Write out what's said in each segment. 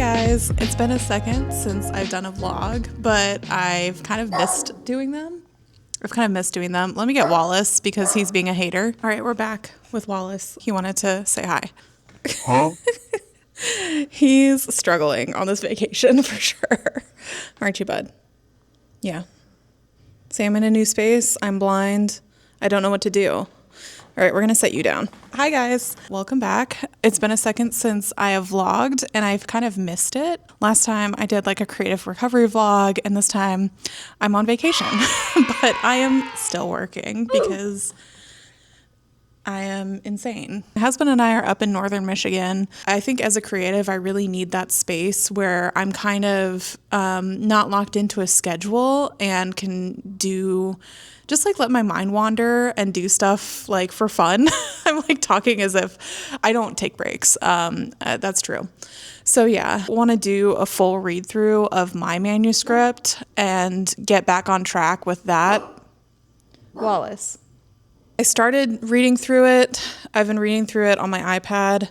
guys, it's been a second since I've done a vlog, but I've kind of missed doing them. Let me get Wallace because he's being a hater. All right, we're back with Wallace. He wanted to say hi. Huh? He's struggling on this vacation for sure. Aren't you, bud? Yeah. Say I'm in a new space. I'm blind. I don't know what to do. All right, we're going to set you down. Hi, guys. Welcome back. It's been a second since I have vlogged, and I've kind of missed it. Last time I did like a creative recovery vlog, and this time I'm on vacation. But I am still working because I am insane. My husband and I are up in northern Michigan. I think as a creative, I really need that space where I'm kind of not locked into a schedule and can do just like let my mind wander and do stuff like for fun. I'm like talking as if I don't take breaks. That's true. So yeah, I want to do a full read through of my manuscript and get back on track with that. Wallace. I started reading through it. I've been reading through it on my iPad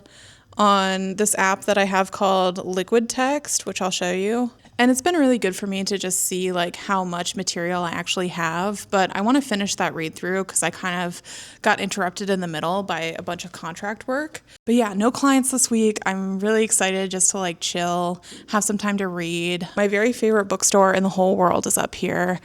on this app that I have called Liquid Text, which I'll show you. And it's been really good for me to just see like how much material I actually have. But I want to finish that read through because I kind of got interrupted in the middle by a bunch of contract work. But yeah, no clients this week. I'm really excited just to like chill, have some time to read. My very favorite bookstore in the whole world is up here.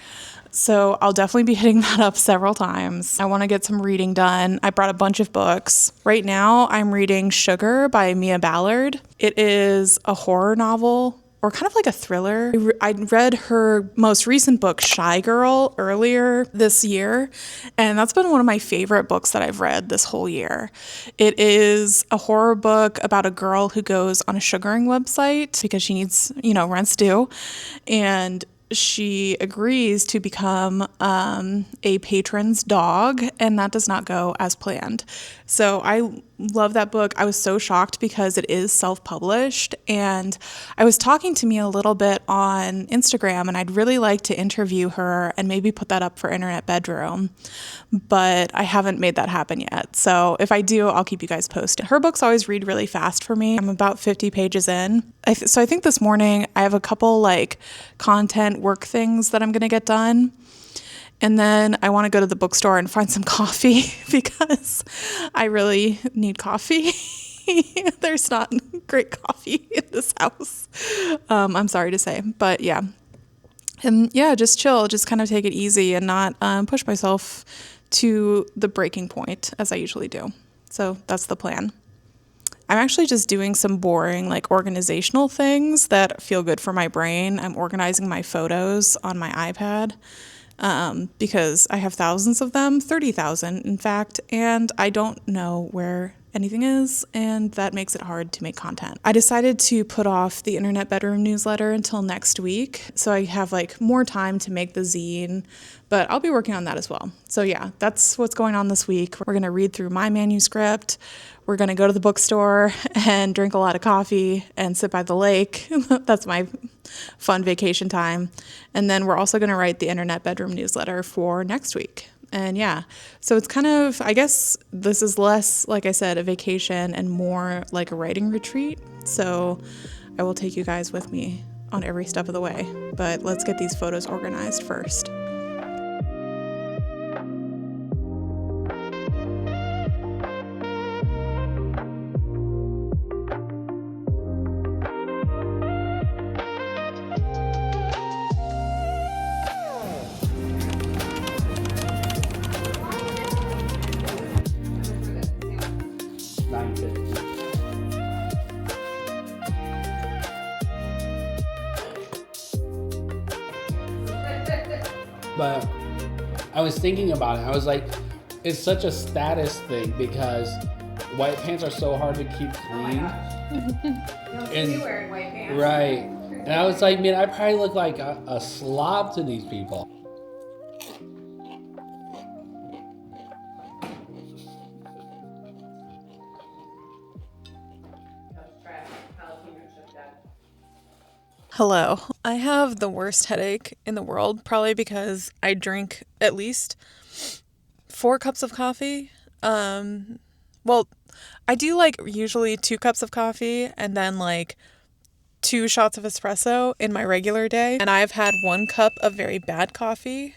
So I'll definitely be hitting that up several times. I want to get some reading done. I brought a bunch of books. Right now I'm reading Sugar by Mia Ballard. It is a horror novel or kind of like a thriller. I read her most recent book, Shy Girl, earlier this year, and that's been one of my favorite books that I've read this whole year. It is a horror book about a girl who goes on a sugaring website because she needs, rent's due, and she agrees to become a patron's dog, and that does not go as planned. So I love that book. I was so shocked because it is self-published, and I was talking to Mia a little bit on Instagram, and I'd really like to interview her and maybe put that up for Internet Bedroom, but I haven't made that happen yet. So if I do, I'll keep you guys posted. Her books always read really fast for me. I'm about 50 pages in. So I think this morning I have a couple like content work things that I'm going to get done. And then I want to go to the bookstore and find some coffee because I really need coffee. There's not great coffee in this house. I'm sorry to say, but yeah. And yeah, just chill, just kind of take it easy and not push myself to the breaking point as I usually do. So that's the plan. I'm actually just doing some boring like organizational things that feel good for my brain. I'm organizing my photos on my iPad. Because I have thousands of them, 30,000 in fact, and I don't know where anything is, and that makes it hard to make content. I decided to put off the Internet Bedroom newsletter until next week, so I have like more time to make the zine, but I'll be working on that as well. So yeah, that's what's going on this week. We're going to read through my manuscript. We're going to go to the bookstore and drink a lot of coffee and sit by the lake. That's my fun vacation time. And then we're also going to write the Internet Bedroom newsletter for next week. And yeah, so it's kind of, I guess this is less, like I said, a vacation and more like a writing retreat. So I will take you guys with me on every step of the way. But let's get these photos organized first. But I was thinking about it. I was like, it's such a status thing because white pants are so hard to keep clean. And wearing white pants. Right. And I was like, man, I probably look like a slob to these people. Hello. I have the worst headache in the world, probably because I drink at least 4 cups of coffee. Well, I do like usually 2 cups of coffee and then like 2 shots of espresso in my regular day, and I've had 1 cup of very bad coffee,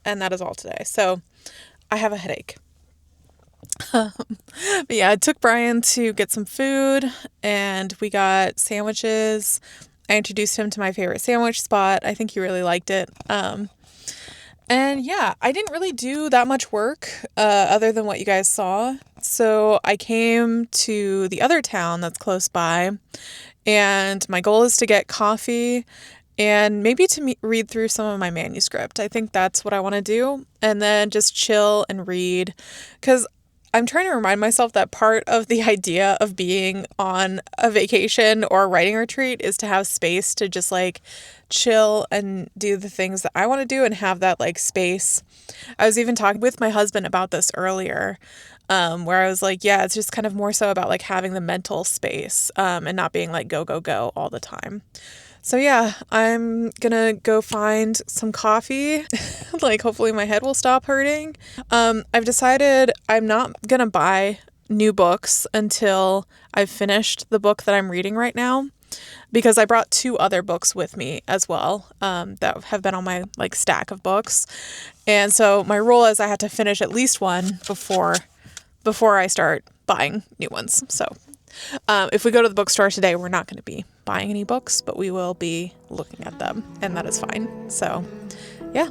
and that is all today. So I have a headache. But yeah, I took Brian to get some food, and we got sandwiches. I introduced him to my favorite sandwich spot. I think he really liked it. And yeah, I didn't really do that much work other than what you guys saw. So I came to the other town that's close by, and my goal is to get coffee and maybe to read through some of my manuscript. I think that's what I want to do, and then just chill and read, because I'm trying to remind myself that part of the idea of being on a vacation or a writing retreat is to have space to just like chill and do the things that I want to do and have that like space. I was even talking with my husband about this earlier, where I was like, yeah, it's just kind of more so about like having the mental space, and not being like go, go, go all the time. So yeah, I'm gonna go find some coffee. Like hopefully my head will stop hurting. I've decided I'm not gonna buy new books until I've finished the book that I'm reading right now, because I brought 2 other books with me as well, that have been on my like stack of books. And so my rule is I have to finish at least one before I start buying new ones. So if we go to the bookstore today, we're not going to be buying any books, but we will be looking at them, and that is fine. So, yeah.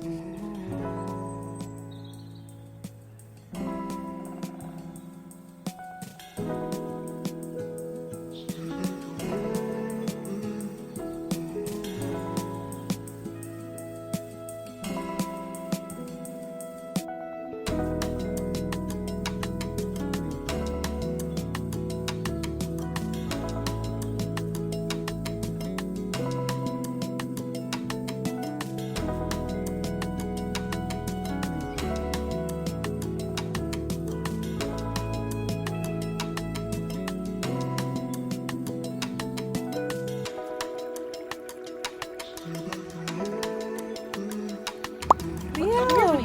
Leo!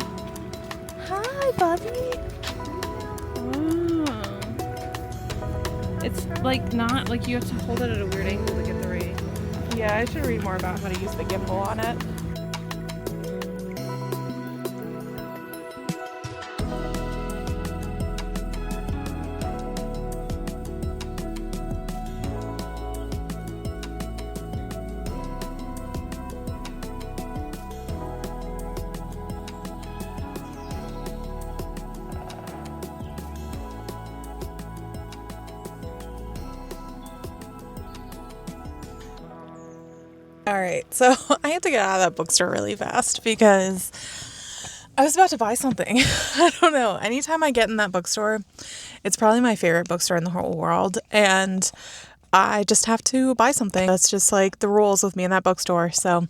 Hi, buddy! Oh. It's like not like you have to hold it at a weird angle to get the right. Yeah, I should read more about how to use the gimbal on it. All right, so I had to get out of that bookstore really fast because I was about to buy something. I don't know. Anytime I get in that bookstore, it's probably my favorite bookstore in the whole world, and I just have to buy something. That's just like the rules with me in that bookstore. So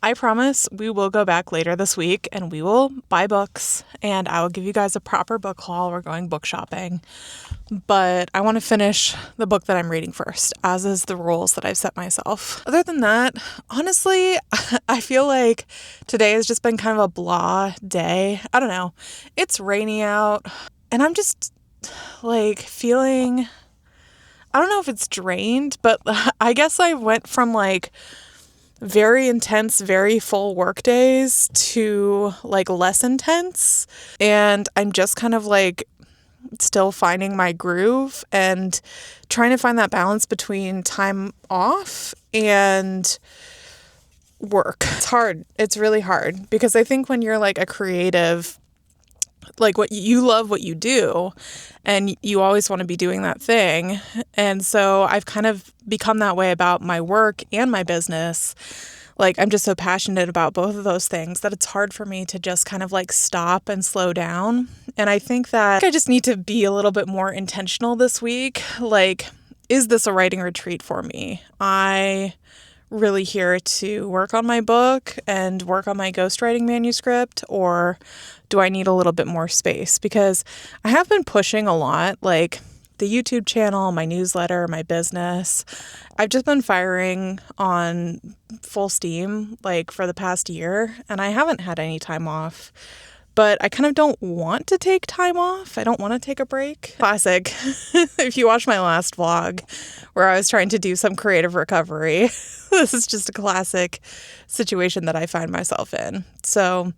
I promise we will go back later this week and we will buy books, and I will give you guys a proper book haul. We're going book shopping. But I want to finish the book that I'm reading first, as is the rules that I've set myself. Other than that, honestly, I feel like today has just been kind of a blah day. I don't know. It's rainy out, and I'm just like feeling, I don't know if it's drained, but I guess I went from like very intense, very full work days to like less intense. And I'm just kind of like still finding my groove and trying to find that balance between time off and work. It's hard. It's really hard, because I think when you're like a creative, like what you love what you do, and you always want to be doing that thing. And so I've kind of become that way about my work and my business. Like I'm just so passionate about both of those things that it's hard for me to just kind of like stop and slow down. And I think that I just need to be a little bit more intentional this week. Like, is this a writing retreat for me? I really here to work on my book and work on my ghostwriting manuscript, or do I need a little bit more space? Because I have been pushing a lot, like the YouTube channel, my newsletter, my business. I've just been firing on full steam like for the past year, and I haven't had any time off. but I kind of don't want to take time off. I don't want to take a break. Classic. If you watch my last vlog where I was trying to do some creative recovery, this is just a classic situation that I find myself in. So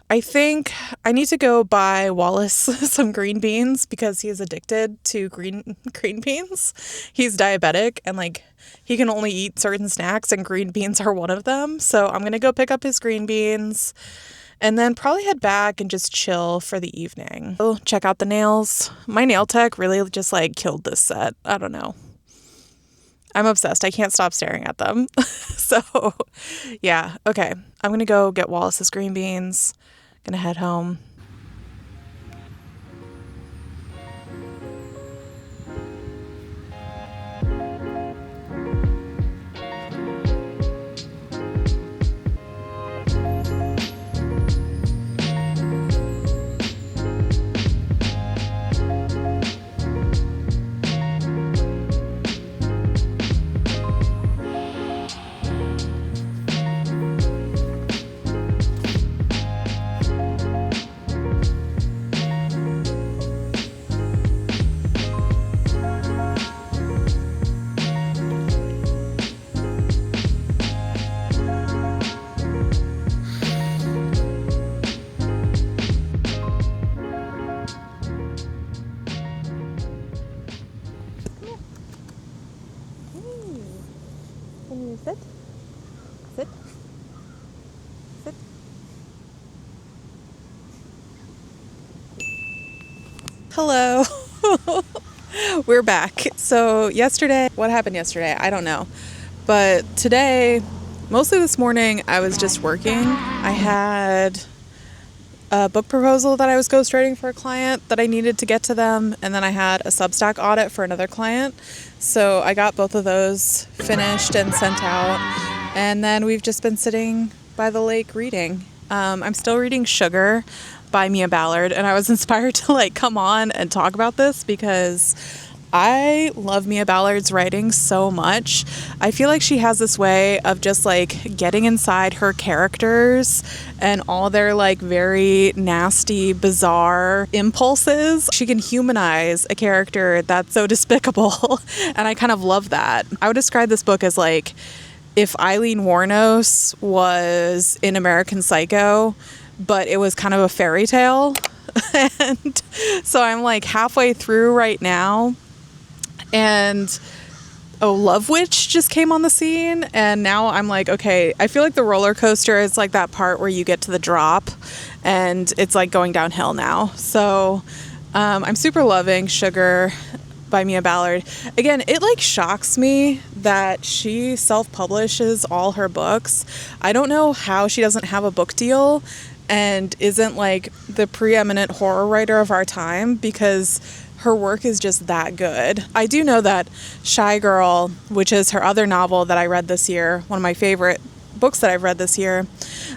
I think I need to go buy Wallace some green beans because he is addicted to green beans. He's diabetic and like he can only eat certain snacks and green beans are one of them. So I'm going to go pick up his green beans and then probably head back and just chill for the evening. Oh, check out the nails. My nail tech really just like killed this set. I don't know. I'm obsessed. I can't stop staring at them. So yeah, okay. I'm going to go get Wallace's green beans. Gonna head home. Can you sit? Sit? Sit? Hello. We're back. So yesterday, what happened yesterday? I don't know. But today, mostly this morning, I was just working. I had a book proposal that I was ghostwriting for a client that I needed to get to them, and then I had a Substack audit for another client. So I got both of those finished and sent out, and then we've just been sitting by the lake reading. I'm still reading Sugar by Mia Ballard, and I was inspired to like come on and talk about this because I love Mia Ballard's writing so much. I feel like she has this way of just like getting inside her characters and all their like very nasty, bizarre impulses. She can humanize a character that's so despicable, and I kind of love that. I would describe this book as like if Eileen Wuornos was in American Psycho, but it was kind of a fairy tale. And so I'm like halfway through right now. And Love Witch just came on the scene, and now I'm like, okay, I feel like the roller coaster is like that part where you get to the drop and it's like going downhill now. So I'm super loving Sugar by Mia Ballard. Again, it like shocks me that she self-publishes all her books. I don't know how she doesn't have a book deal and isn't like the preeminent horror writer of our time, because her work is just that good. I do know that Shy Girl, which is her other novel that I read this year, one of my favorite books that I've read this year,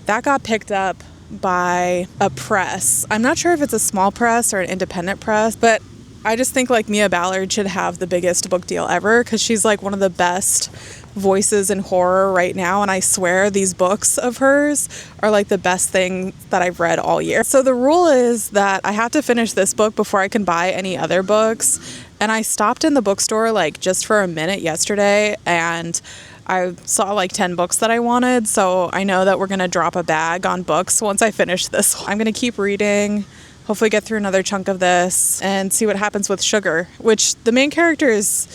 that got picked up by a press. I'm not sure if it's a small press or an independent press, but I just think like Mia Ballard should have the biggest book deal ever, because she's like one of the best voices in horror right now, and I swear these books of hers are like the best thing that I've read all year. So the rule is that I have to finish this book before I can buy any other books, and I stopped in the bookstore like just for a minute yesterday, and I saw like 10 books that I wanted, so I know that we're gonna drop a bag on books once I finish this. I'm gonna keep reading, hopefully get through another chunk of this and see what happens with Sugar, which the main character is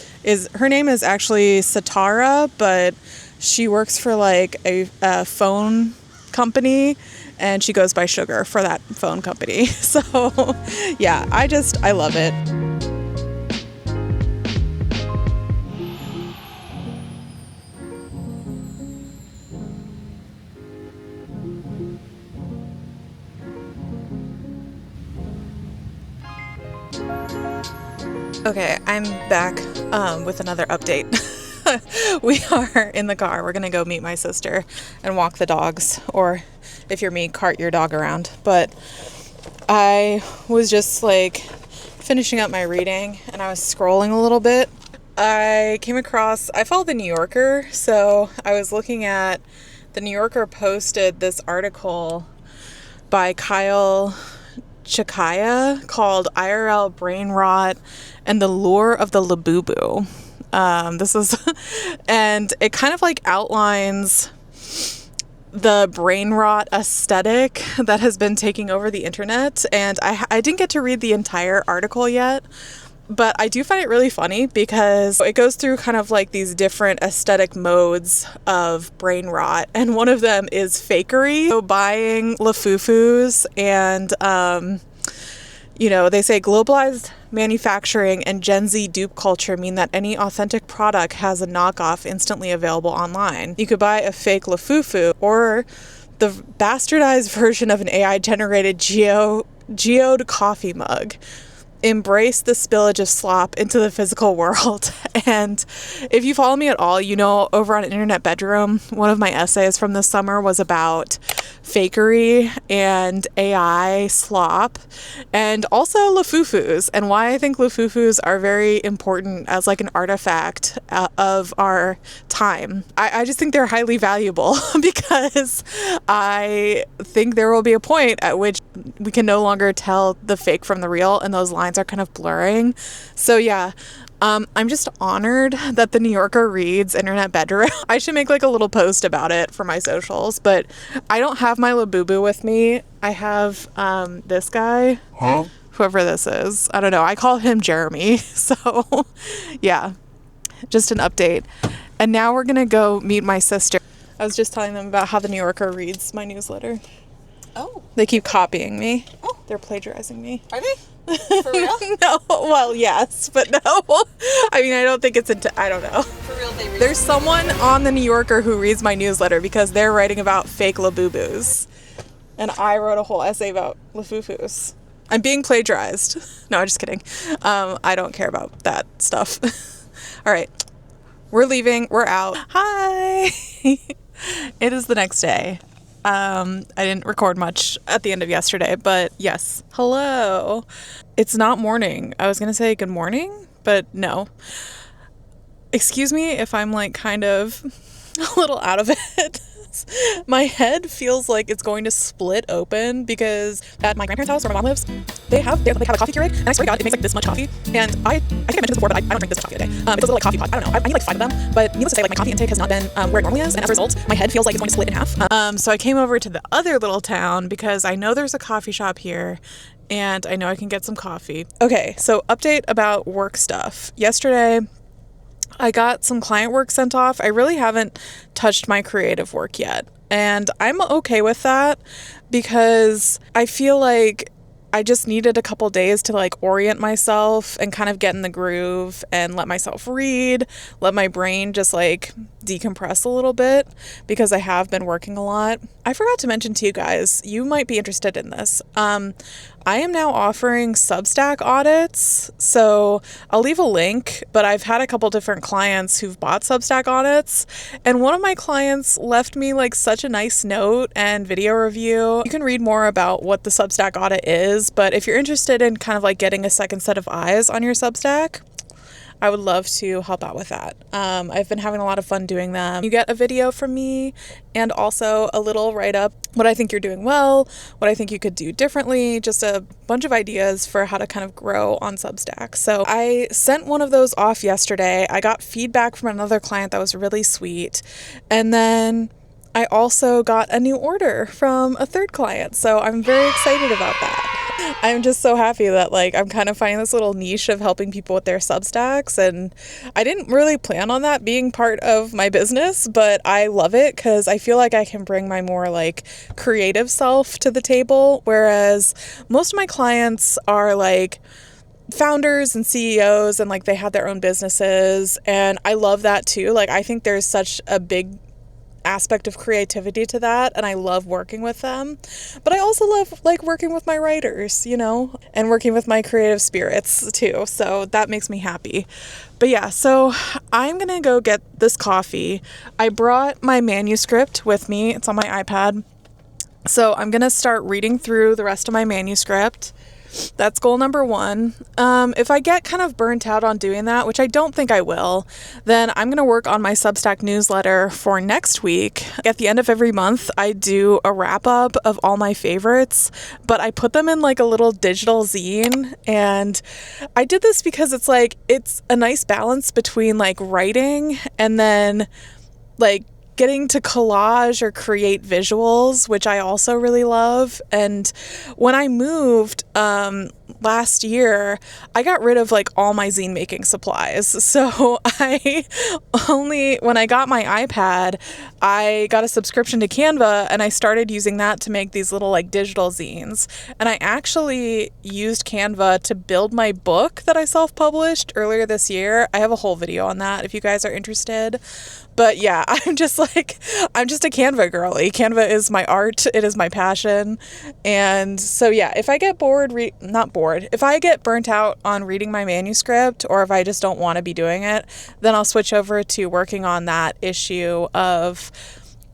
her name is actually Satara, but she works for like a phone company, and she goes by Sugar for that phone company. So yeah, I love it. Okay, I'm back with another update. We are in the car. We're going to go meet my sister and walk the dogs, or if you're me, cart your dog around. But I was just like finishing up my reading, and I was scrolling a little bit. I follow the New Yorker, so I was looking at the New Yorker posted this article by Kyle Chikaya called IRL Brain Rot and the Lure of the Labubu. This is, and it kind of like outlines the brain rot aesthetic that has been taking over the internet. And I didn't get to read the entire article yet, but I do find it really funny because it goes through kind of like these different aesthetic modes of brain rot. And one of them is fakery. So buying lafufus and, they say globalized manufacturing and Gen Z dupe culture mean that any authentic product has a knockoff instantly available online. You could buy a fake lafufu or the bastardized version of an AI-generated geode coffee mug. Embrace the spillage of slop into the physical world. And if you follow me at all, over on Internet Bedroom, one of my essays from this summer was about fakery and AI slop and also lafufus, and why I think lafufus are very important as like an artifact of our time. I just think they're highly valuable because I think there will be a point at which we can no longer tell the fake from the real, and those lines are kind of blurring. So yeah, I'm just honored that the New Yorker reads Internet Bedroom. I should make like a little post about it for my socials, but I don't have my Labubu with me. I have this guy, whoever this is. I don't know. I call him Jeremy. So yeah, just an update. And now we're going to go meet my sister. I was just telling them about how the New Yorker reads my newsletter. Oh. They keep copying me. Oh. They're plagiarizing me. Are they? For real? No. Well, yes, but no. I mean, I don't think it's I don't know. For real, they read. There's someone on the New Yorker who reads my newsletter because they're writing about fake Labubus. And I wrote a whole essay about Lafufus. I'm being plagiarized. No, I'm just kidding. I don't care about that stuff. All right. We're leaving. We're out. Hi. It is the next day. I didn't record much at the end of yesterday, but yes. Hello. It's not morning. I was going to say good morning, but no. Excuse me if I'm like kind of a little out of it. My head feels like it's going to split open because at my grandparents' house where my mom lives, they have a coffee Keurig, and I swear to God, it makes like this much coffee. And I think I mentioned this before, but I don't drink this much coffee a day. It's a little like coffee pot. I don't know. I need like 5 of them, but needless to say, like my coffee intake has not been where it normally is, and as a result, my head feels like it's going to split in half. So I came over to the other little town because I know there's a coffee shop here, and I know I can get some coffee. Okay, so update about work stuff. Yesterday, I got some client work sent off. I really haven't touched my creative work yet. And I'm okay with that because I feel like I just needed a couple days to like orient myself and kind of get in the groove and let myself read, let my brain just like decompress a little bit because I have been working a lot. I forgot to mention to you guys, you might be interested in this. I am now offering Substack audits, so I'll leave a link, but I've had a couple different clients who've bought Substack audits, and one of my clients left me like such a nice note and video review. You can read more about what the Substack audit is, but if you're interested in kind of like getting a second set of eyes on your Substack, I would love to help out with that. I've been having a lot of fun doing them. You get a video from me and also a little write-up, what I think you're doing well, what I think you could do differently, just a bunch of ideas for how to kind of grow on Substack. So I sent one of those off yesterday. I got feedback from another client that was really sweet. And then I also got a new order from a third client. So I'm very excited about that. I'm just so happy that like I'm kind of finding this little niche of helping people with their Substacks, and I didn't really plan on that being part of my business, but I love it because I feel like I can bring my more like creative self to the table, whereas most of my clients are like founders and CEOs and like they have their own businesses, and I love that too. Like I think there's such a big aspect of creativity to that, and I love working with them, but I also love like working with my writers, and working with my creative spirits too, so that makes me happy. But yeah, so I'm gonna go get this coffee. I brought my manuscript with me. It's on my iPad, so I'm gonna start reading through the rest of my manuscript, That's goal number 1. If I get kind of burnt out on doing that, which I don't think I will, then I'm going to work on my Substack newsletter for next week. At the end of every month, I do a wrap up of all my favorites, but I put them in like a little digital zine. And I did this because it's like, it's a nice balance between like writing and then like getting to collage or create visuals, which I also really love. And when I moved last year, I got rid of like all my zine making supplies. So when I got my iPad, I got a subscription to Canva and I started using that to make these little like digital zines. And I actually used Canva to build my book that I self-published earlier this year. I have a whole video on that if you guys are interested. But yeah, I'm just a Canva girly. Canva is my art. It is my passion. And so yeah, if I get if I get burnt out on reading my manuscript, or if I just don't want to be doing it, then I'll switch over to working on that issue of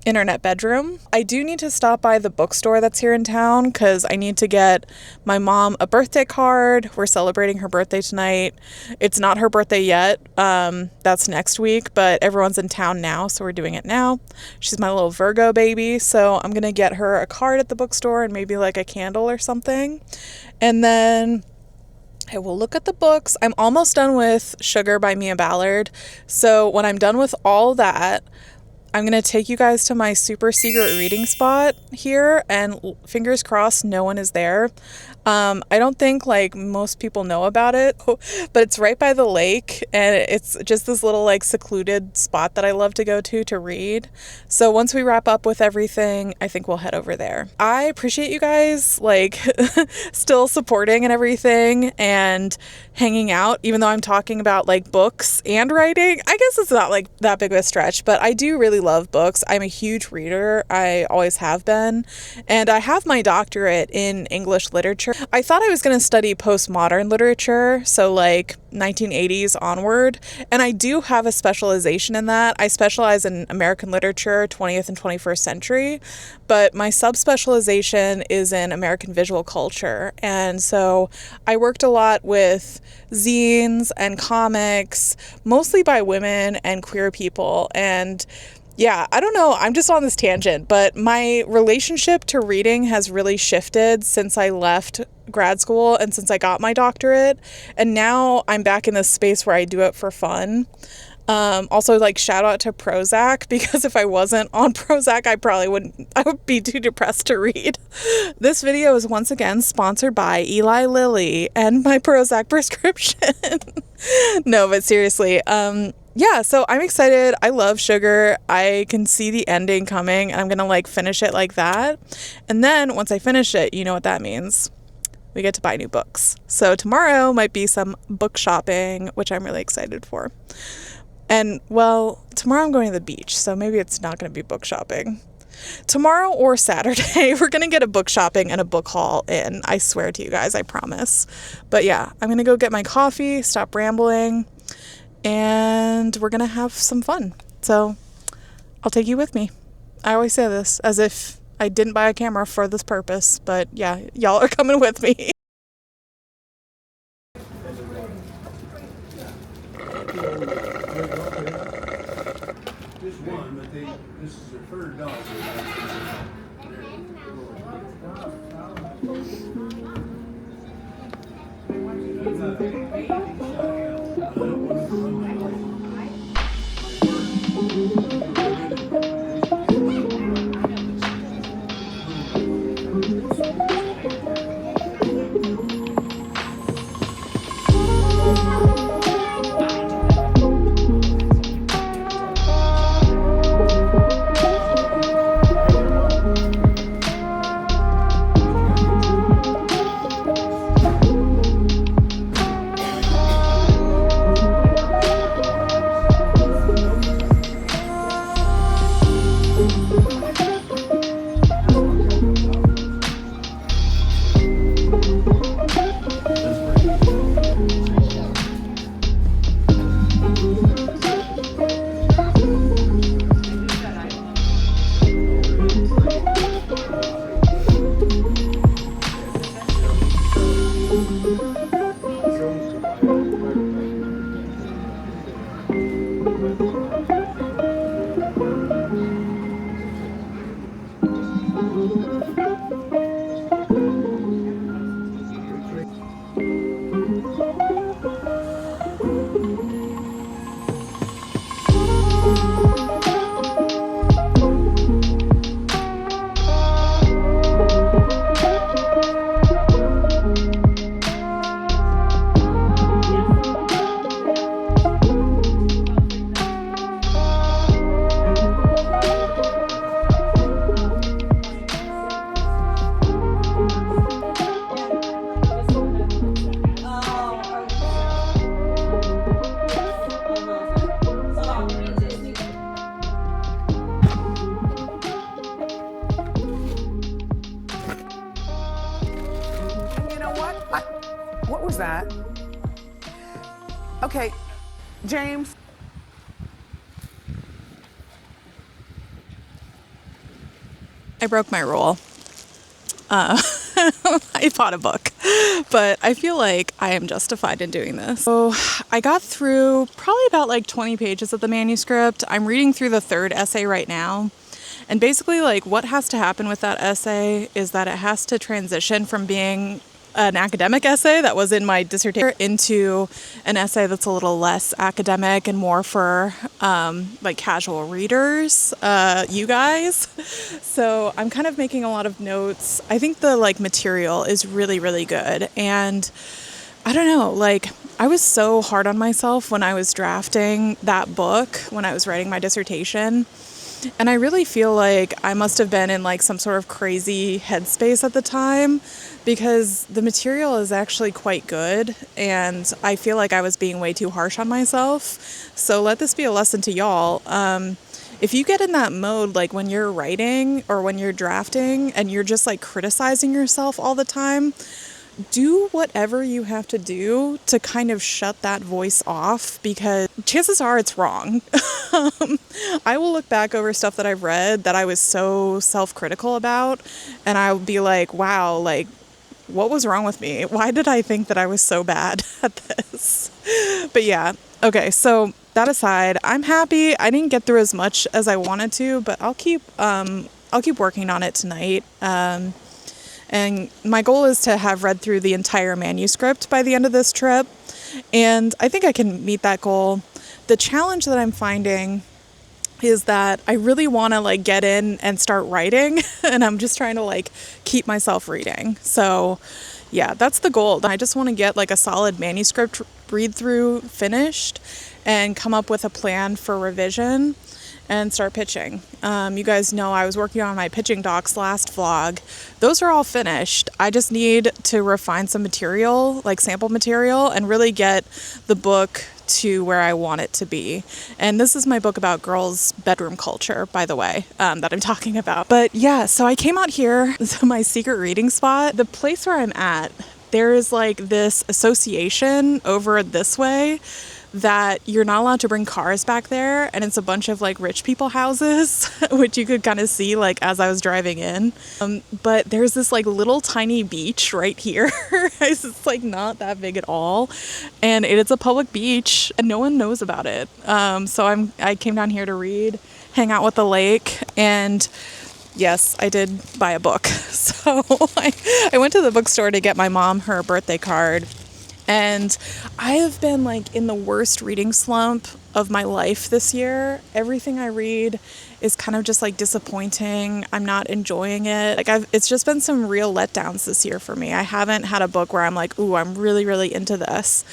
Internet Bedroom. I do need to stop by the bookstore that's here in town because I need to get my mom a birthday card. We're celebrating her birthday tonight. It's not her birthday yet. That's next week, but everyone's in town now, so we're doing it now. She's my little Virgo baby, so I'm gonna get her a card at the bookstore and maybe like a candle or something. And then I will look at the books. I'm almost done with Sugar by Mia Ballard. So when I'm done with all that, I'm going to take you guys to my super secret reading spot here, and fingers crossed no one is there. I don't think like most people know about it, but it's right by the lake, and it's just this little like secluded spot that I love to go to read. So once we wrap up with everything, I think we'll head over there. I appreciate you guys like still supporting and everything and hanging out, even though I'm talking about like books and writing. I guess it's not like that big of a stretch, but I do really love books. I'm a huge reader. I always have been. And I have my doctorate in English literature. I thought I was going to study postmodern literature, so like 1980s onward, and I do have a specialization in that. I specialize in American literature, 20th and 21st century, but my subspecialization is in American visual culture. And so I worked a lot with zines and comics, mostly by women and queer people. And yeah, I don't know, I'm just on this tangent, but my relationship to reading has really shifted since I left grad school and since I got my doctorate. And now I'm back in this space where I do it for fun. Also, like, shout out to Prozac, because if I wasn't on Prozac, I would be too depressed to read. This video is once again sponsored by Eli Lilly and my Prozac prescription. No, but seriously, yeah, so I'm excited. I love Sugar. I can see the ending coming, and I'm gonna like finish it like that. And then once I finish it, you know what that means. We get to buy new books. So tomorrow might be some book shopping, which I'm really excited for. And well, tomorrow I'm going to the beach, so maybe it's not going to be book shopping. Tomorrow or Saturday, we're going to get a book shopping and a book haul in. I swear to you guys, I promise. But yeah, I'm going to go get my coffee, stop rambling, and we're going to have some fun. So I'll take you with me. I always say this as if I didn't buy a camera for this purpose, but yeah, y'all are coming with me. Just one, but this is their third dog. was that? Okay, James. I broke my rule. I bought a book, but I feel like I am justified in doing this. So I got through probably about like 20 pages of the manuscript. I'm reading through the third essay right now. And basically, like, what has to happen with that essay is that it has to transition from being an academic essay that was in my dissertation into an essay that's a little less academic and more for like casual readers, you guys. So I'm kind of making a lot of notes. I think the like material is really, really good. And I don't know, like, I was so hard on myself when I was drafting that book, when I was writing my dissertation. And I really feel like I must have been in like some sort of crazy headspace at the time, because the material is actually quite good and I feel like I was being way too harsh on myself. So let this be a lesson to y'all. If you get in that mode, like when you're writing or when you're drafting and you're just like criticizing yourself all the time, do whatever you have to do to kind of shut that voice off, because chances are it's wrong. I will look back over stuff that I've read that I was so self-critical about, and I'll be like, wow, like, what was wrong with me? Why did I think that I was so bad at this? But yeah, okay, so that aside, I'm happy. I didn't get through as much as I wanted to, but I'll keep working on it tonight. And my goal is to have read through the entire manuscript by the end of this trip. And I think I can meet that goal. The challenge that I'm finding is that I really want to like get in and start writing. And I'm just trying to like keep myself reading. So yeah, that's the goal. I just want to get like a solid manuscript read through finished and come up with a plan for revision and start pitching. You guys know I was working on my pitching docs last vlog. Those are all finished. I just need to refine some material, like sample material, and really get the book to where I want it to be. And this is my book about girls' bedroom culture, by the way, that I'm talking about. But yeah, so I came out here to my secret reading spot. The place where I'm at, there is like this association over this way that you're not allowed to bring cars back there, and it's a bunch of like rich people houses, which you could kind of see like as I was driving in. But there's this like little tiny beach right here. It's like not that big at all, and it's a public beach and no one knows about it. So I came down here to read, hang out with the lake, and yes, I did buy a book. So I went to the bookstore to get my mom her birthday card. And I have been like in the worst reading slump of my life this year. Everything I read is kind of just like disappointing. I'm not enjoying it. Like it's just been some real letdowns this year for me. I haven't had a book where I'm like, ooh, I'm really, really into this.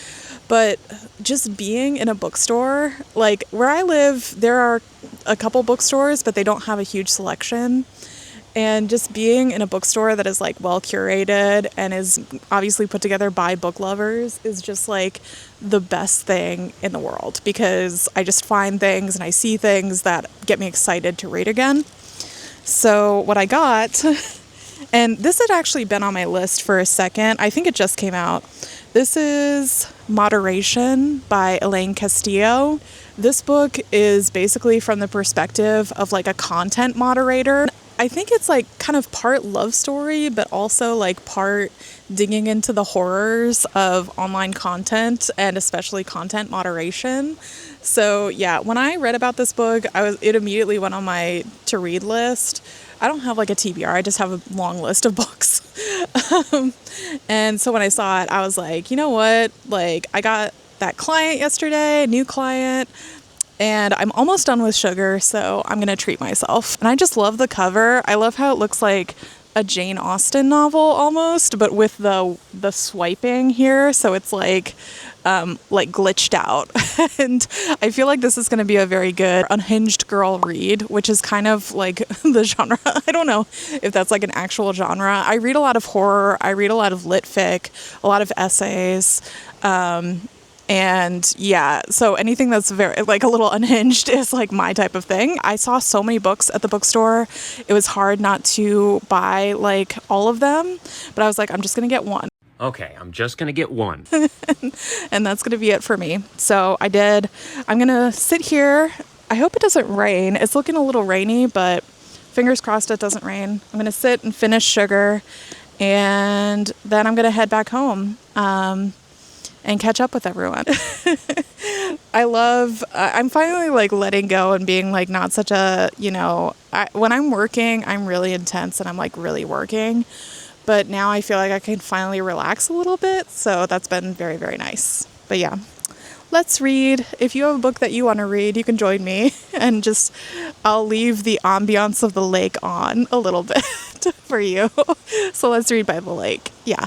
But just being in a bookstore, like where I live, there are a couple bookstores, but they don't have a huge selection. And just being in a bookstore that is like well curated and is obviously put together by book lovers is just like the best thing in the world, because I just find things and I see things that get me excited to read again. So what I got, and this had actually been on my list for a second. I think it just came out. This is Moderation by Elaine Castillo. This book is basically from the perspective of like a content moderator. I think it's like kind of part love story, but also like part digging into the horrors of online content and especially content moderation. So yeah, when I read about this book, it immediately went on my to read list. I don't have like a TBR, I just have a long list of books. And so when I saw it, I was like, you know what? Like I got that client yesterday, new client. And I'm almost done with sugar, so I'm going to treat myself. And I just love the cover. I love how it looks like a Jane Austen novel almost, but with the swiping here. So it's like glitched out. And I feel like this is going to be a very good unhinged girl read, which is kind of like the genre. I don't know if that's like an actual genre. I read a lot of horror. I read a lot of lit fic, a lot of essays. And yeah, so anything that's very like a little unhinged is like my type of thing. I saw so many books at the bookstore. It was hard not to buy like all of them, but I was like, I'm just going to get one. Okay, I'm just gonna get one. And that's going to be it for me. So I'm going to sit here. I hope it doesn't rain. It's looking a little rainy, but fingers crossed it doesn't rain. I'm going to sit and finish sugar, and then I'm going to head back home and catch up with everyone. I'm finally like letting go and being like not such a, when I'm working, I'm really intense and I'm like really working. But now I feel like I can finally relax a little bit. So that's been very, very nice. But yeah, let's read. If you have a book that you want to read, you can join me and I'll leave the ambiance of the lake on a little bit for you. So let's read by the lake. Yeah.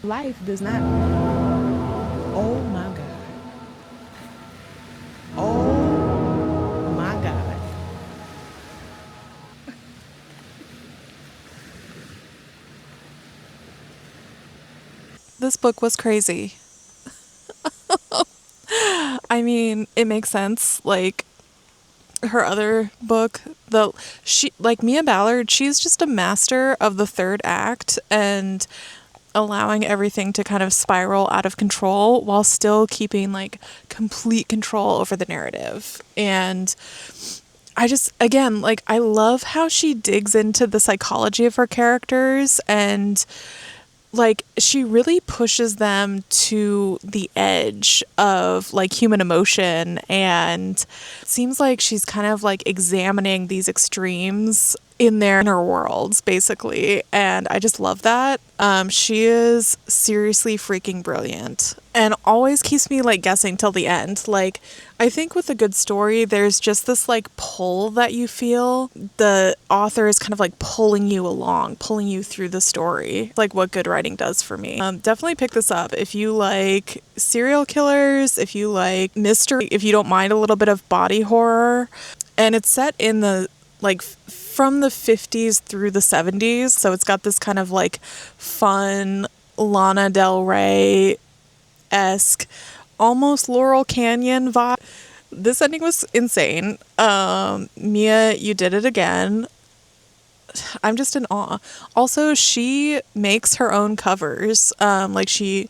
Life does not. Oh my God. Oh my God. This book was crazy. I mean, it makes sense. Like her other book, Mia Ballard, she's just a master of the third act and allowing everything to kind of spiral out of control while still keeping like complete control over the narrative. And I love how she digs into the psychology of her characters, and like she really pushes them to the edge of like human emotion, and it seems like she's kind of like examining these extremes in their inner worlds basically, and I just love that. She is seriously freaking brilliant and always keeps me like guessing till the end. Like I think with a good story there's just this like pull that you feel. The author is kind of like pulling you along, pulling you through the story, like what good writing does for me. Definitely pick this up if you like serial killers, if you like mystery, if you don't mind a little bit of body horror. And it's set in the like from the 50s through the 70s, so it's got this kind of like fun Lana Del Rey-esque, almost Laurel Canyon vibe. This ending was insane. Mia, you did it again. I'm just in awe. Also, she makes her own covers. Like she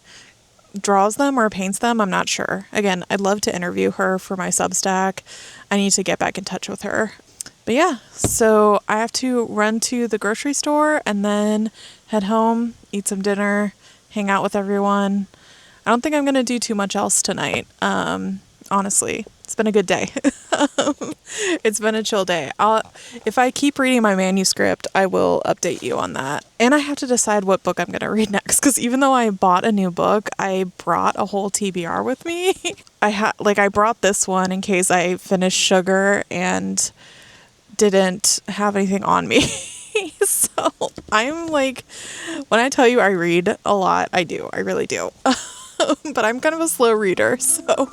draws them or paints them. I'm not sure. Again, I'd love to interview her for my Substack. I need to get back in touch with her. But yeah, so I have to run to the grocery store and then head home, eat some dinner, hang out with everyone. I don't think I'm going to do too much else tonight. Honestly, it's been a good day. It's been a chill day. If I keep reading my manuscript, I will update you on that. And I have to decide what book I'm going to read next, because even though I bought a new book, I brought a whole TBR with me. I brought this one in case I finished sugar and didn't have anything on me. So I'm like, when I tell you I read a lot, I do. I really do. But I'm kind of a slow reader, so.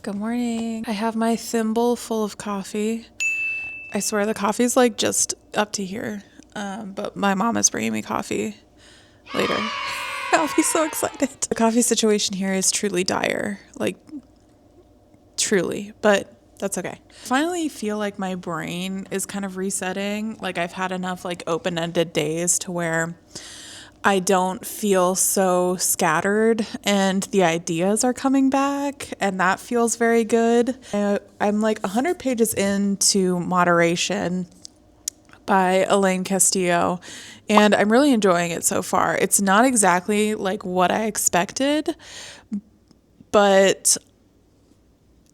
Good morning. I have my thimble full of coffee. I swear the coffee's like just up to here. But my mom is bringing me coffee later. I'll be so excited. The coffee situation here is truly dire. Like, truly. But that's okay. Finally feel like my brain is kind of resetting. Like I've had enough like open-ended days to where I don't feel so scattered and the ideas are coming back, and that feels very good. I'm like 100 pages into Moderation by Elaine Castillo, and I'm really enjoying it so far. It's not exactly like what I expected, but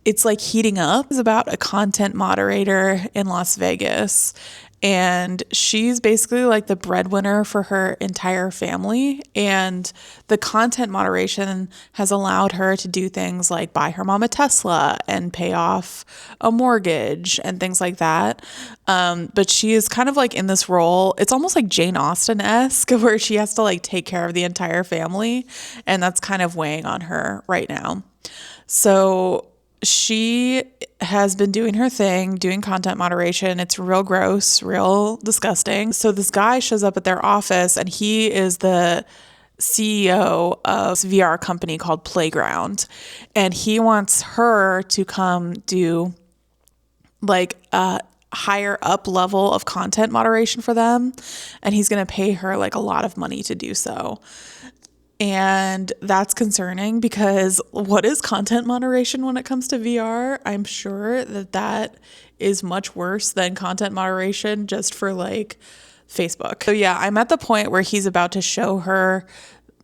it's like heating up. It's about a content moderator in Las Vegas, and she's basically like the breadwinner for her entire family. And the content moderation has allowed her to do things like buy her mom a Tesla and pay off a mortgage and things like that. But she is kind of like in this role. It's almost like Jane Austen-esque, where she has to like take care of the entire family. And that's kind of weighing on her right now. So she has been doing her thing, doing content moderation. It's real gross, real disgusting. So this guy shows up at their office, and he is the CEO of this VR company called Playground. And he wants her to come do like a higher up level of content moderation for them. And he's going to pay her like a lot of money to do so. And that's concerning, because what is content moderation when it comes to VR? I'm sure that is much worse than content moderation just for like Facebook. So yeah, I'm at the point where he's about to show her,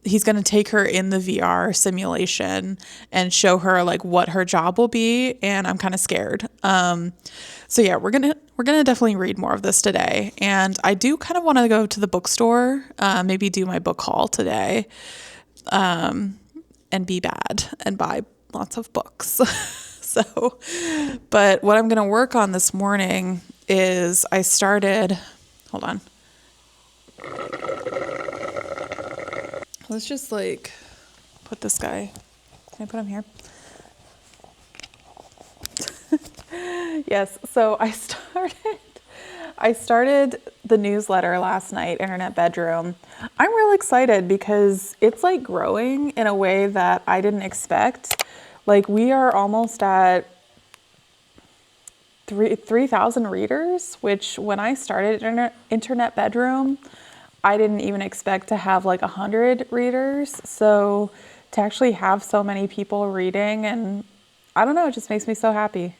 he's going to take her in the VR simulation and show her like what her job will be. And I'm kind of scared. So yeah, we're going to definitely read more of this today. And I do kind of want to go to the bookstore, maybe do my book haul today, and be bad and buy lots of books. So, but what I'm going to work on this morning is hold on. Let's just like put this guy, can I put him here? Yes. So I started the newsletter last night, Internet Bedroom. I'm real excited because it's like growing in a way that I didn't expect. Like we are almost at 3,000 readers, which when I started Internet Bedroom, I didn't even expect to have like 100 readers. So to actually have so many people reading, and I don't know, it just makes me so happy.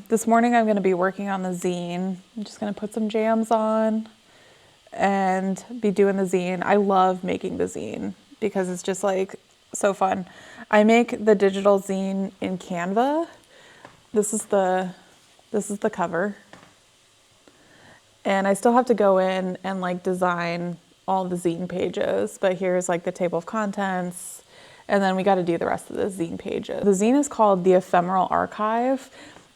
This morning I'm going to be working on the zine. I'm just going to put some jams on and be doing the zine. I love making the zine because it's just like so fun. I make the digital zine in Canva. This is the cover. And I still have to go in and like design all the zine pages, but here's like the table of contents, and then we got to do the rest of the zine pages. The zine is called The Ephemeral Archive.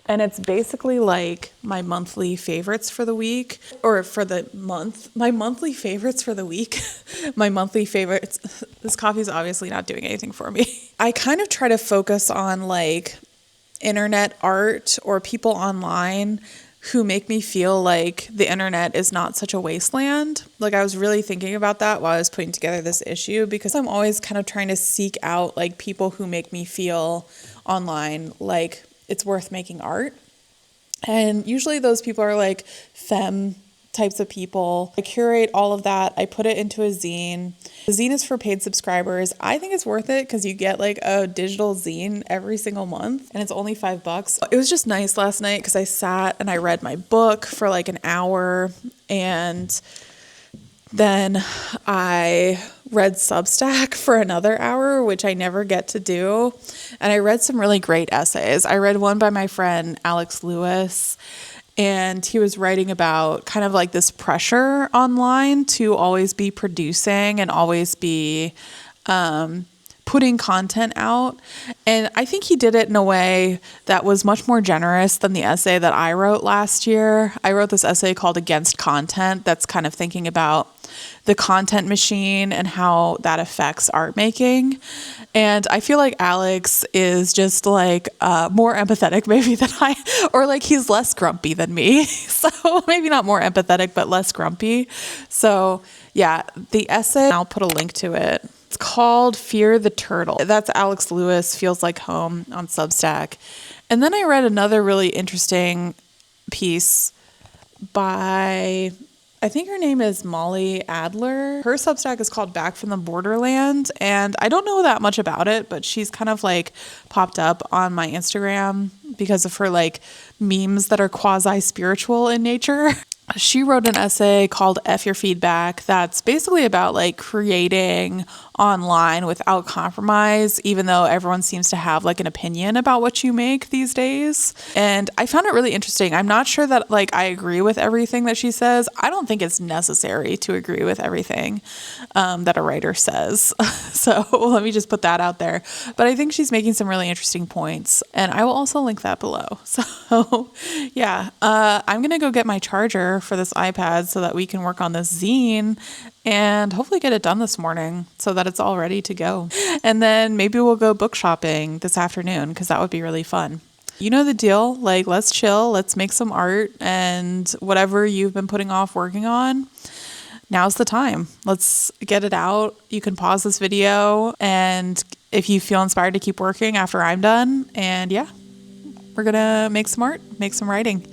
And it's basically like my monthly favorites for the week, or for the month. My monthly favorites for the week. My monthly favorites. This coffee is obviously not doing anything for me. I kind of try to focus on like internet art or people online who make me feel like the internet is not such a wasteland. Like I was really thinking about that while I was putting together this issue, because I'm always kind of trying to seek out like people who make me feel online like it's worth making art. And usually those people are like femme types of people. I curate all of that. I put it into a zine. The zine is for paid subscribers. I think it's worth it because you get like a digital zine every single month, and it's only $5. It was just nice last night because I sat and I read my book for like an hour, and then I read Substack for another hour, which I never get to do. And I read some really great essays. I read one by my friend Alex Lewis, and he was writing about kind of like this pressure online to always be producing and always be putting content out. And I think he did it in a way that was much more generous than the essay that I wrote last year. I wrote this essay called Against Content that's kind of thinking about the content machine and how that affects art making. And I feel like Alex is just like more empathetic maybe than or like he's less grumpy than me. So maybe not more empathetic, but less grumpy. So yeah, the essay, I'll put a link to it. It's called Fear the Turtle. That's Alex Lewis, Feels Like Home on Substack. And then I read another really interesting piece by, I think her name is Molly Adler. Her Substack is called Back from the Borderland. And I don't know that much about it, but she's kind of like popped up on my Instagram because of her like memes that are quasi-spiritual in nature. She wrote an essay called F Your Feedback that's basically about like creating online without compromise, even though everyone seems to have like an opinion about what you make these days. And I found it really interesting. I'm not sure that like I agree with everything that she says. I don't think it's necessary to agree with everything that a writer says. So let me just put that out there. But I think she's making some really interesting points, and I will also link that below. So yeah, I'm going to go get my charger for this iPad so that we can work on this zine and hopefully get it done this morning so that it's all ready to go. And then maybe we'll go book shopping this afternoon because that would be really fun. You know the deal, like let's chill, let's make some art, and whatever you've been putting off working on, now's the time. Let's get it out. You can pause this video, and if you feel inspired to keep working after I'm done, and yeah, we're gonna make some art, make some writing.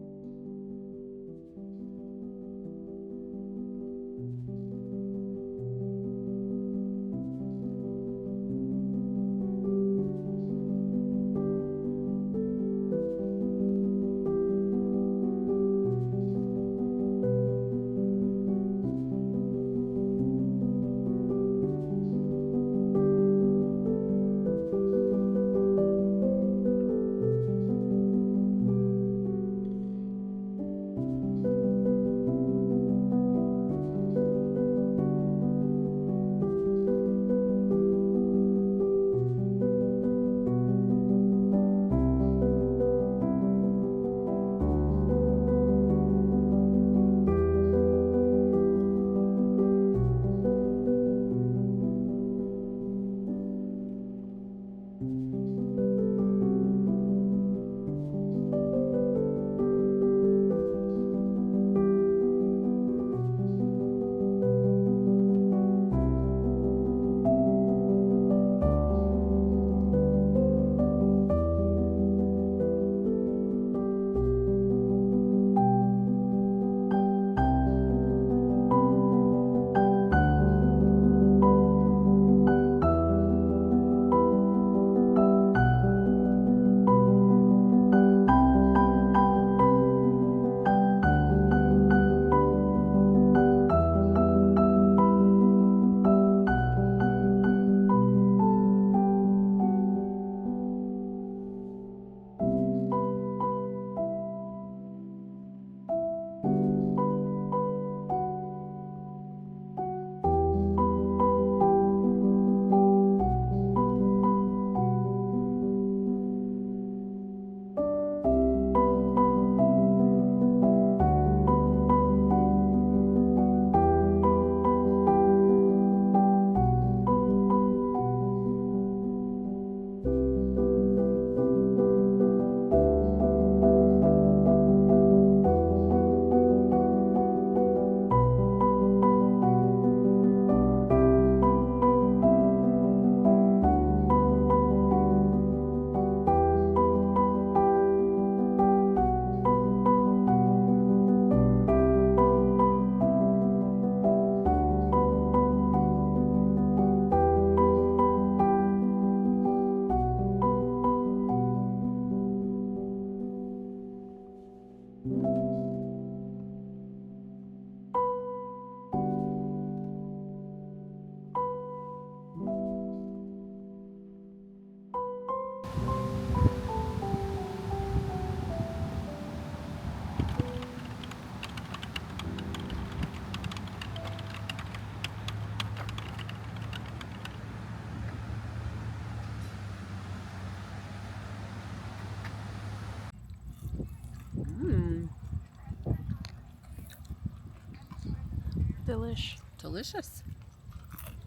Delish. Delicious.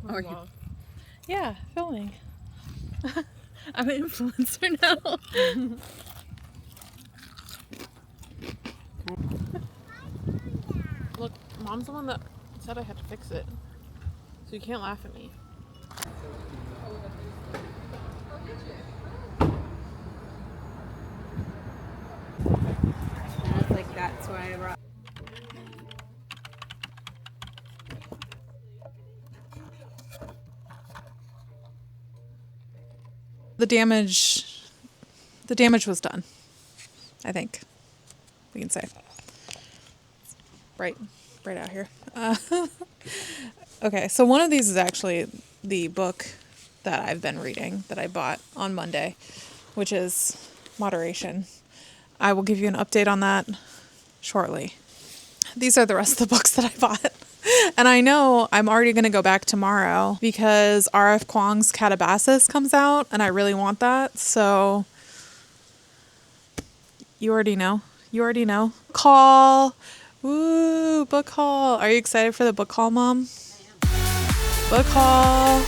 Oh, Are you? Yeah, filming. I'm an influencer now. Look, Mom's the one that said I had to fix it. So you can't laugh at me. I was like, that's why I brought. The damage was done, I think we can say. Right out here. Okay, so one of these is actually the book that I've been reading that I bought on Monday, which is Moderation. I will give you an update on that shortly. These are the rest of the books that I bought. And I know I'm already going to go back tomorrow because R.F. Kuang's Catabasis comes out and I really want that. So you already know. Call. Woo, book haul. Are you excited for the book haul, Mom? Book haul.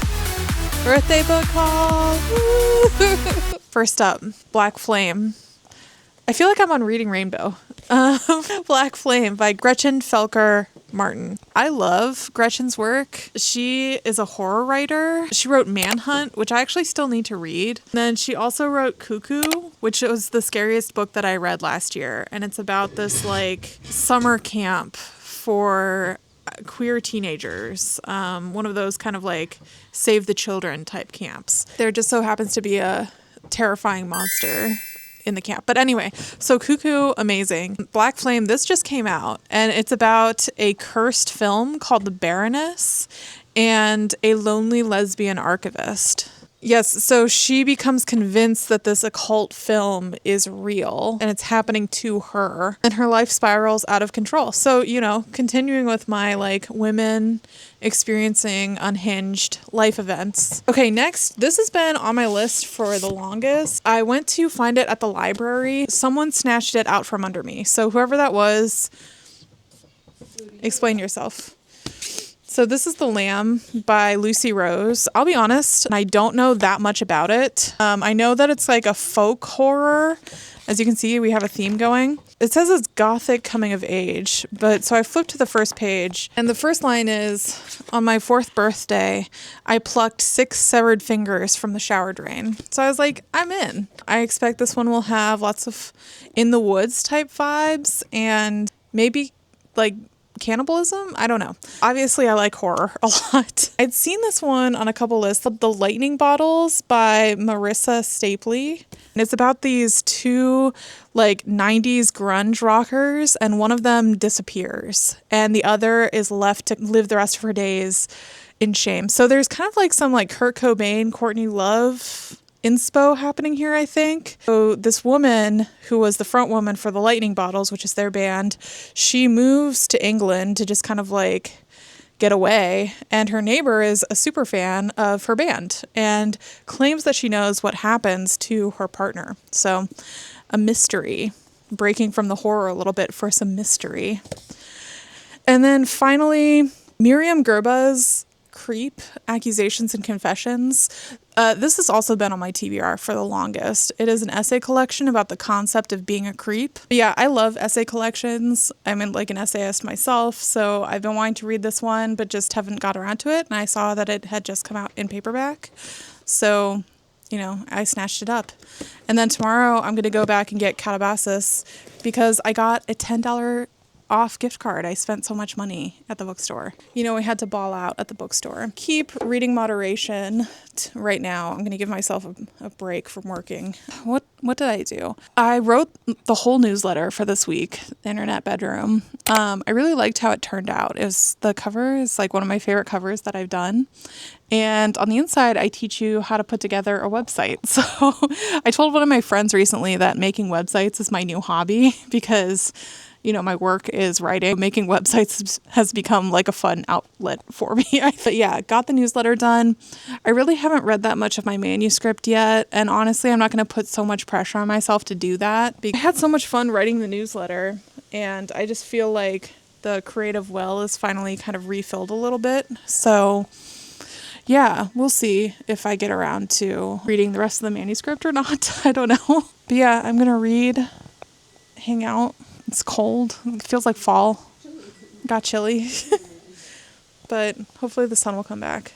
Birthday book haul. Woo. First up, Black Flame. I feel like I'm on Reading Rainbow. Black Flame by Gretchen Felker Martin. I love Gretchen's work. She is a horror writer. She wrote Manhunt, which I actually still need to read. And then she also wrote Cuckoo, which was the scariest book that I read last year. And it's about this like summer camp for queer teenagers. One of those kind of like save the children type camps. There just so happens to be a terrifying monster in the camp. But anyway, so Cuckoo, amazing. Black Flame, this just came out and it's about a cursed film called The Baroness and a lonely lesbian archivist. Yes, so she becomes convinced that this occult film is real and it's happening to her and her life spirals out of control. So, you know, continuing with my like women experiencing unhinged life events. Okay, next, this has been on my list for the longest. I went to find it at the library. Someone snatched it out from under me. So whoever that was, explain yourself. So this is The Lamb by Lucy Rose. I'll be honest, I don't know that much about it. I know that it's like a folk horror. As you can see, we have a theme going. It says it's gothic coming of age, but so I flipped to the first page and the first line is, on my 4th birthday, I plucked 6 severed fingers from the shower drain. So I was like, I'm in. I expect this one will have lots of in the woods type vibes and maybe like cannibalism? I don't know. Obviously, I like horror a lot. I'd seen this one on a couple lists, The Lightning Bottles by Marissa Stapley. And it's about these 2 like 90s grunge rockers and one of them disappears and the other is left to live the rest of her days in shame. So there's kind of like some like Kurt Cobain, Courtney Love inspo happening here, I think. So this woman who was the front woman for the Lightning Bottles, which is their band, she moves to England to just kind of like get away, and her neighbor is a super fan of her band and claims that she knows what happens to her partner. So a mystery, breaking from the horror a little bit for some mystery. And then finally, Miriam Gerba's Creep, Accusations and Confessions. This has also been on my TBR for the longest. It is an essay collection about the concept of being a creep. But yeah, I love essay collections. I'm like an essayist myself, so I've been wanting to read this one, but just haven't got around to it. And I saw that it had just come out in paperback. So, you know, I snatched it up. And then tomorrow I'm going to go back and get Catabasis because I got a $10 off gift card. I spent so much money at the bookstore. You know, we had to ball out at the bookstore. Keep reading Moderation right now. I'm going to give myself a break from working. What did I do? I wrote the whole newsletter for this week, the Internet Bedroom. I really liked how it turned out. The cover is like one of my favorite covers that I've done. And on the inside, I teach you how to put together a website. So I told one of my friends recently that making websites is my new hobby because, you know, my work is writing. Making websites has become like a fun outlet for me. But yeah, got the newsletter done. I really haven't read that much of my manuscript yet. And honestly, I'm not going to put so much pressure on myself to do that. I had so much fun writing the newsletter. And I just feel like the creative well is finally kind of refilled a little bit. So yeah, we'll see if I get around to reading the rest of the manuscript or not. I don't know. But yeah, I'm going to read, hang out. It's cold. It feels like fall. Got chilly. But hopefully the sun will come back.